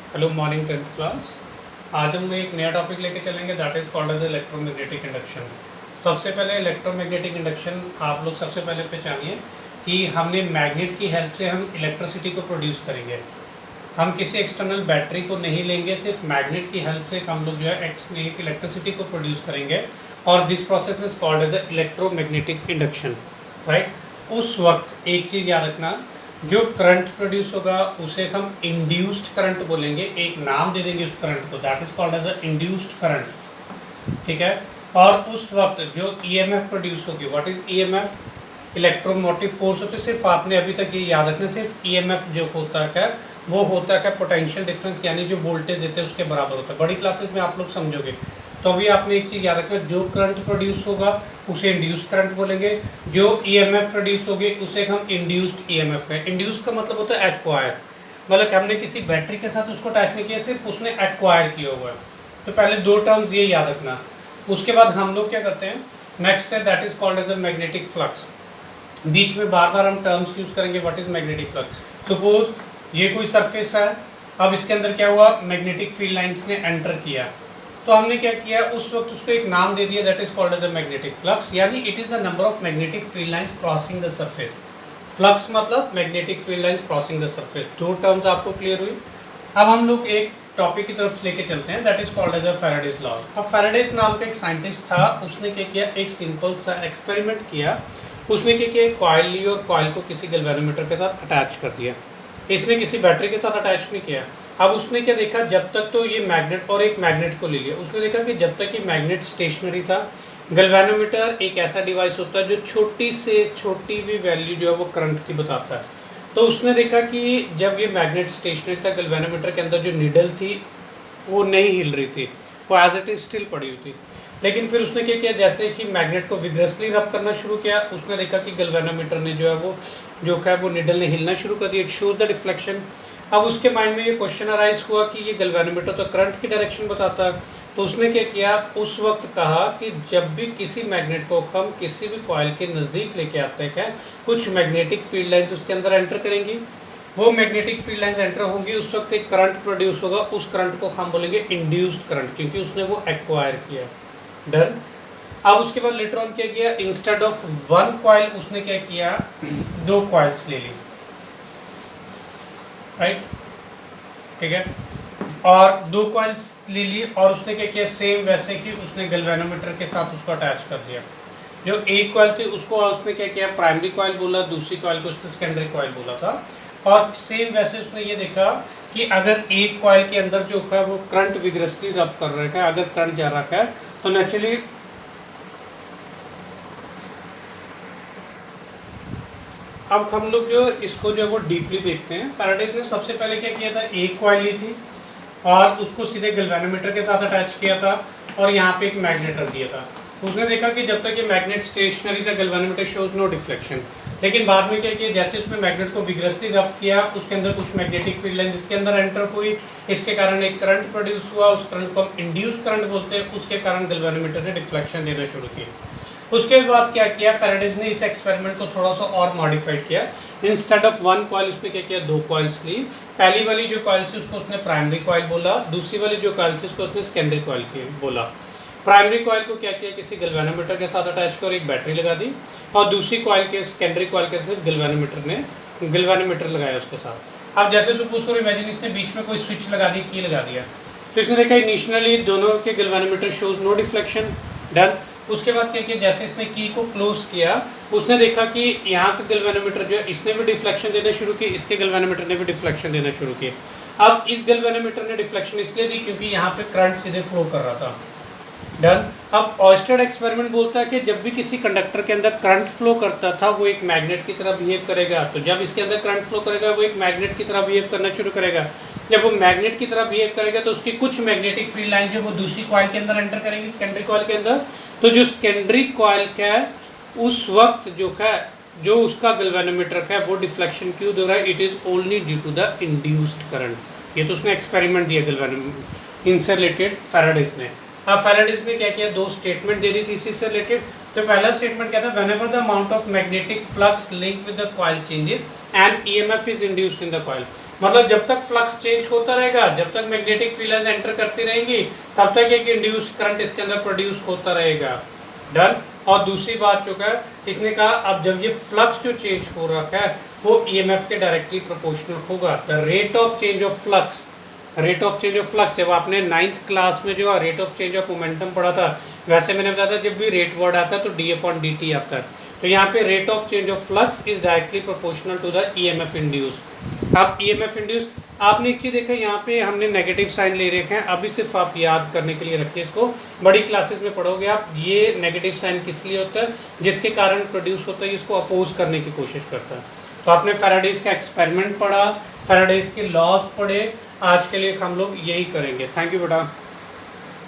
Hello morning 10th class. आज हम एक नया टॉपिक लेके चलेंगे that is called as electromagnetic induction. सबसे पहले इलेक्ट्रोमैग्नेटिक इंडक्शन आप लोग सबसे पहले पहचानिए कि हमने मैग्नेट की हेल्प से हम इलेक्ट्रिसिटी को प्रोड्यूस करेंगे। हम किसी एक्सटर्नल बैटरी को नहीं लेंगे, सिर्फ मैग्नेट की हेल्प से हम लोग जो है एक इलेक्ट्रिसिटी को प्रोड्यूस करेंगे और this process is called as electromagnetic induction, right. उस वक्त एक चीज़ याद रखना, जो करंट प्रोड्यूस होगा उसे हम इंड्यूस्ड करंट बोलेंगे, एक नाम दे देंगे उस करंट को, that is called as a induced current, ठीक है। और उस वक्त जो ईएमएफ प्रोड्यूस होगी, what is EMF? Electromotive force होते। सिर्फ आपने अभी तक ये याद रखना, सिर्फ ईएमएफ जो होता है वो होता है पोटेंशियल डिफरेंस, यानी जो वोल्टेज देते हैं उसके बराबर होता है। बड़ी क्लासेस में आप लोग समझोगे। तो अभी आपने एक चीज़ याद रखना, जो करंट प्रोड्यूस होगा उसे इंड्यूस्ड करंट बोलेंगे, जो ईएमएफ प्रोड्यूस होगी उसे हम इंड्यूस्ड ईएमएफ में। इंड्यूस का मतलब होता है एक्वायर, मतलब हमने किसी बैटरी के साथ उसको अटैच नहीं किया, सिर्फ उसने एक्वायर किया हुआ है। तो पहले दो टर्म्स ये याद रखना। उसके बाद हम लोग क्या करते हैं, नेक्स्ट है that is called as a magnetic flux. बीच में बार बार हम टर्म्स यूज करेंगे, what is magnetic flux. Suppose ये कोई सरफेस है, अब इसके अंदर क्या हुआ, मैग्नेटिक फील्ड लाइंस ने एंटर किया, तो हमने क्या किया, उस वक्त उसको एक नाम दे दिया that is called as a magnetic flux, यानी it is the number of magnetic field lines crossing the surface. Flux मतलब magnetic field lines crossing the surface. दो टर्म्स आपको क्लियर हुई। अब हम लोग एक टॉपिक की तरफ लेके चलते हैं that is called as a Faraday's law. अब फैराडेज नाम का एक साइंटिस्ट था, उसने क्या किया, एक सिंपल सा एक्सपेरिमेंट किया। उसने क्या किया, कॉइल ली और कॉइल को किसी गैल्वेनोमीटर के साथ अटैच कर दिया। इसने किसी बैटरी के साथ अटैच नहीं किया। अब उसने क्या देखा, जब तक तो ये मैग्नेट, और एक मैग्नेट को ले लिया, उसने देखा कि जब तक ये मैग्नेट स्टेशनरी था, गैल्वेनोमीटर एक ऐसा डिवाइस होता है जो छोटी से छोटी भी वैल्यू जो है वो करंट की बताता है। तो उसने देखा कि जब ये मैग्नेट स्टेशनरी था, गैल्वेनोमीटर के अंदर जो निडल थी वो नहीं हिल रही थी, वो एज इट इज स्टिल पड़ी हुई थी। लेकिन फिर उसने क्या किया, जैसे कि मैग्नेट को विग्रसली रब करना शुरू किया, उसने देखा कि गैल्वेनोमीटर ने जो है वो निडल ने हिलना शुरू कर दिया। It shows the deflection. अब उसके माइंड में ये क्वेश्चन अराइज हुआ कि ये गैल्वेनोमीटर तो करंट की डायरेक्शन बताता है। तो उसने क्या किया, उस वक्त कहा कि जब भी किसी मैग्नेट को हम किसी भी कॉइल के नज़दीक लेके आते हैं, कुछ मैग्नेटिक फील्ड लाइंस उसके अंदर एंटर करेंगी। वो मैग्नेटिक फील्ड लाइंस एंटर होंगी, उस वक्त एक करंट प्रोड्यूस होगा, उस करंट को हम बोलेंगे इंड्यूस्ड करंट, क्योंकि उसने वो एक्वायर किया। डन। अब उसके बाद लेटर ऑन क्या किया, इंस्टेड ऑफ वन कॉइल उसने क्या किया, दो कॉइल्स ले ली, राइट, ठीक है। और दो कॉइल्स ले ली और उसने क्या किया, सेम वैसे कि उसने गैल्वेनोमीटर के साथ उसको अटैच कर दिया। जो एक कॉइल थी उसको उसने क्या किया, प्राइमरी कॉइल बोला, दूसरी कॉइल को उसने सेकेंडरी कॉइल बोला था। और सेम वैसे उसने ये देखा कि अगर एक कॉइल के अंदर जो है वो करंट विग्रसली रब कर रखा है, अगर करंट जा रखा है, तो नेचुरली अब हम लोग जो इसको जो है वो डीपली देखते हैं। फैराडेज ने सबसे पहले क्या किया था, एक कॉइल ली थी और उसको सीधे गैल्वेनोमीटर के साथ अटैच किया था और यहाँ पे एक मैग्नेट रख दिया था। उसने देखा कि जब तक ये मैग्नेट स्टेशनरी था, गैल्वेनोमीटर शोज नो डिफ्लेक्शन। लेकिन बाद में क्या किया, जैसे उसने मैग्नेट को विग्रसली रब किया, उसके अंदर कुछ मैग्नेटिक फील्ड लाइन जिसके अंदर एंटर हुई, इसके कारण एक करंट प्रोड्यूस हुआ, उस करंट को हम इंड्यूस करंट बोलते हैं। उसके कारण गैल्वेनोमीटर ने डिफ्लेक्शन देना शुरू किया। उसके बाद क्या किया, फैराडेज ने इस एक्सपेरिमेंट को थोड़ा सा और मॉडिफाइड किया। इंस्टेड ऑफ वन कॉइल उसने क्या किया, दो कॉइल्स ली। पहली वाली जो कॉइल थी उसको उसने प्राइमरी कॉइल बोला, दूसरी वाली जो कॉइल थी उसको उसने सेकेंडरी कॉइल बोला। प्राइमरी कॉइल को क्या किया, किसी गैल्वेनोमीटर के साथ अटैच कर एक बैटरी लगा दी, और दूसरी कॉइल के सेकेंडरी कॉइल के साथ गैल्वेनोमीटर लगाया उसके साथ। अब जैसे सपोज करो, इमेजिन इसने बीच में कोई स्विच लगा दी, की लगा दिया, तो इसने देखा इनिशियली दोनों के galvanometer shows no deflection. Done. उसके बाद क्या किया, जैसे इसने की को क्लोज किया, उसने देखा कि यहाँ का गैल्वेनोमीटर जो है इसने भी डिफ्लेक्शन देना शुरू की, इसके गैल्वेनोमीटर ने भी डिफ्लेक्शन देना शुरू किया। अब इस गैल्वेनोमीटर ने डिफ्लेक्शन इसलिए दी क्योंकि यहाँ पे करंट सीधे फ्लो कर रहा था। डन। अब ऑयस्टेड एक्सपेरिमेंट बोलता है कि जब भी किसी कंडक्टर के अंदर करंट फ्लो करता था वो एक मैग्नेट की तरह बिहेव करेगा। तो जब इसके अंदर करंट फ्लो करेगा वो एक मैग्नेट की तरह बिहेव करना शुरू करेगा। जब वो मैग्नेट की तरह बिहेव करेगा तो उसकी कुछ मैग्नेटिक फील्ड लाइन जो वो दूसरी कॉइल के अंदर एंटर करेंगी, सेकेंडरी कॉइल के अंदर। तो जो सेकेंडरी कॉइल का उस वक्त जो है, जो उसका गैल्वेनोमीटर है वो डिफ्लेक्शन क्यों दे रहा है, it is only due to the induced current. ये तो उसने एक्सपेरिमेंट दिया गैल्वेनोमीटर इनसे रिलेटेड फैराडेज ने। अब फैराडेज ने क्या किया, दो स्टेटमेंट दे दी थी इसी से रिलेटेड। तो पहला स्टेटमेंट क्या था, whenever the amount of magnetic flux link with the coil changes and EMF is induced in the coil. मतलब जब तक फ्लक्स चेंज होता रहेगा, जब तक मैग्नेटिक फील्ड एंटर करती रहेंगी, तब तक एक इंड्यूस्ड करंट इसके अंदर प्रोड्यूस होता रहेगा। डन। और दूसरी बात जो है इसने कहा, अब जब ये फ्लक्स जो चेंज हो रहा है वो ईएमएफ के डायरेक्टली प्रोपोर्शनल होगा। The rate of change of flux, rate of change of flux, जब आपने 9th क्लास में जो rate of change of momentum पढ़ा था, वैसे मैंने बताया था जब भी रेट वर्ड आता है तो d/dt आता है। तो यहाँ पे rate of change of flux is directly proportional to the EMF induce. अब ईएमएफ इंड्यूस, आपने एक चीज़ देखा यहाँ पे हमने नेगेटिव साइन ले रखे हैं, अभी सिर्फ आप याद करने के लिए रखिए इसको, बड़ी क्लासेस में पढ़ोगे आप। ये नेगेटिव साइन किस लिए होता है, जिसके कारण प्रोड्यूस होता है, इसको अपोज करने की कोशिश करता है। तो आपने फैराडेज का एक्सपेरिमेंट पढ़ा, फैराडेज के लॉज पढ़े। आज के लिए हम लोग यही करेंगे। थैंक यू बेटा।